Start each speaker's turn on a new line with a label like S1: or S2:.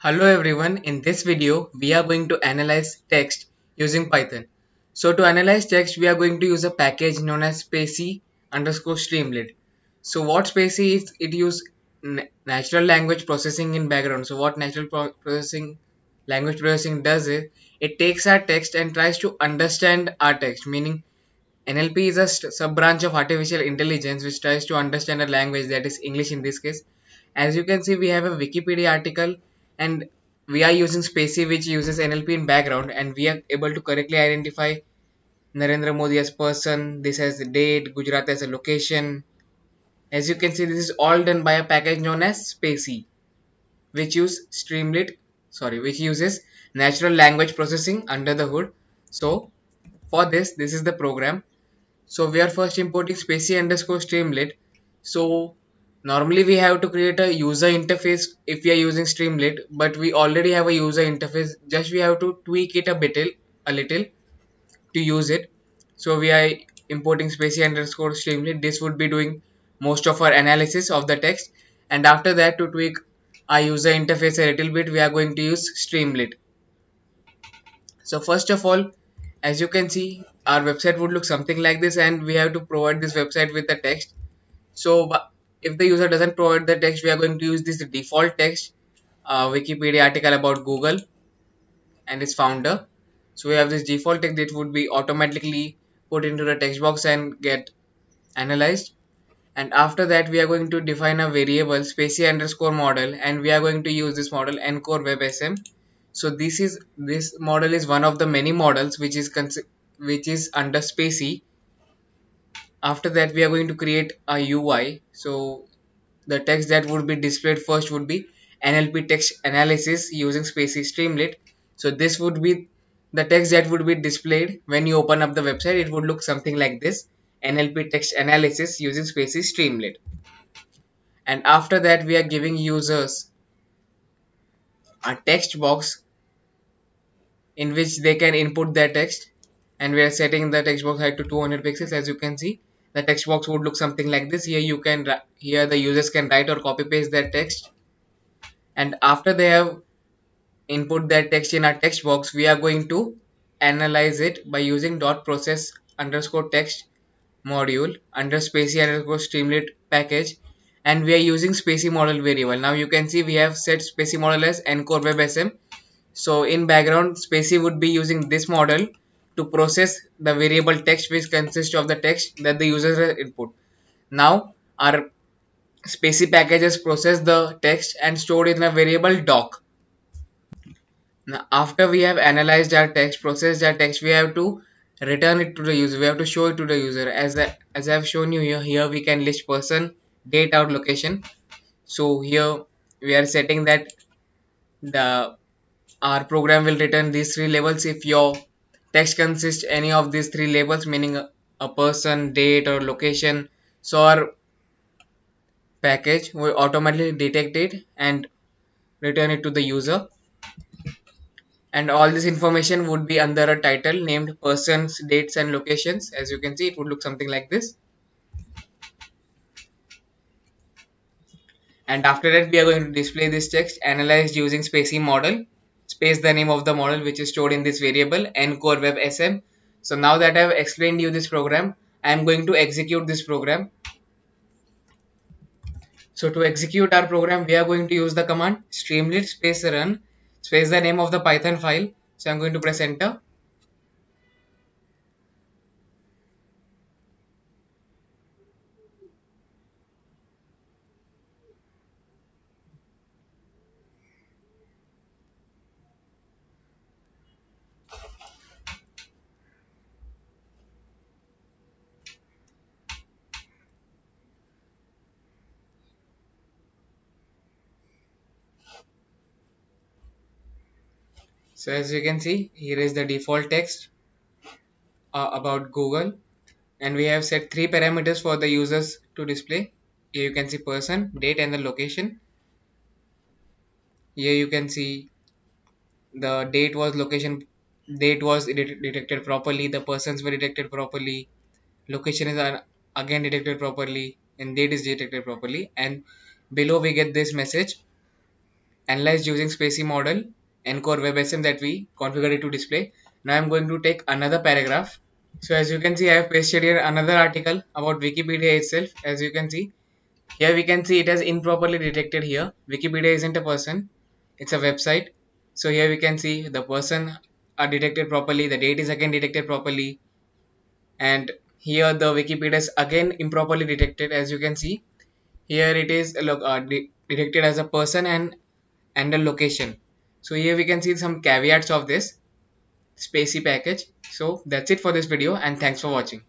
S1: Hello everyone, in this video we are going to analyze text using Python. So to analyze text we are going to use a package known as spaCy underscore streamlit. So what spaCy is, it use natural language processing in background. So what language processing does is it takes our text and tries to understand our text, meaning NLP is a sub branch of artificial intelligence which tries to understand a language, that is English in this case. As you can see, we have a Wikipedia article and we are using spaCy which uses NLP in background, and we are able to correctly identify Narendra Modi as person, this as the date, Gujarat as a location. As you can see, this is all done by a package known as spaCy which uses natural language processing under the hood. So for this is the program. So we are first importing spaCy underscore streamlit. So normally we have to create a user interface if we are using streamlit, but we already have a user interface. Just we have to tweak it a little to use it. So we are importing spaCy underscore streamlit. This would be doing most of our analysis of the text, and after that, to tweak our user interface a little bit, we are going to use streamlit. So first of all, as you can see, our website would look something like this, and we have to provide this website with the text. So if the user doesn't provide the text, we are going to use this default text, Wikipedia article about Google and its founder. So we have this default text that would be automatically put into the text box and get analyzed. And after that, we are going to define a variable spaCy underscore model, and we are going to use this model Encore WebSM. So this model is one of the many models which is under spaCy. After that, we are going to create a UI. So the text that would be displayed first would be NLP text analysis using spaCy streamlit. So this would be the text that would be displayed when you open up the website. It would look something like this: NLP text analysis using spaCy streamlit. And after that, we are giving users a text box in which they can input their text, and we are setting the text box height to 200 pixels. As you can see, the text box would look something like this. Here the users can write or copy paste their text, and after they have input their text in our text box, we are going to analyze it by using dot process underscore text module under spaCy underscore streamlit package, and we are using spaCy model variable. Now you can see we have set spaCy model as Encore WebSM. So in background, spaCy would be using this model to process the variable text which consists of the text that the user has input. Now our spaCy packages process the text and stored in a variable doc. Now after we have analyzed our text, processed our text, we have to return it to the user. We have to show it to the user. As I have shown you here we can list person, date, out, location. So here we are setting that the our program will return these three labels if your text consists any of these three labels, meaning a person, date, or location. So our package will automatically detect it and return it to the user. And all this information would be under a title named persons, dates, and locations. As you can see, it would look something like this. And after that, we are going to display this text analyzed using spaCy model, space the name of the model which is stored in this variable Encore WebSM. So now that I have explained you this program, I am going to execute this program. So to execute our program, we are going to use the command streamlit space run space the name of the Python file. So I'm going to press enter. So as you can see, here is the default text about Google, and we have set three parameters for the users to display. Here you can see person, date, and the location. Here you can see the date was detected properly, the persons were detected properly, location is again detected properly, and date is detected properly. And below we get this message: analyzed using spaCy model Ncore WebSM that we configured it to display. Now I'm going to take another paragraph. So as you can see, I have pasted here another article about Wikipedia itself. As you can see, here we can see it has improperly detected here. Wikipedia isn't a person, it's a website. So here we can see the person are detected properly, the date is again detected properly, and here the Wikipedia is again improperly detected. As you can see, here it is detected as a person and a location. So here we can see some caveats of this spaCy package. So that's it for this video, and thanks for watching.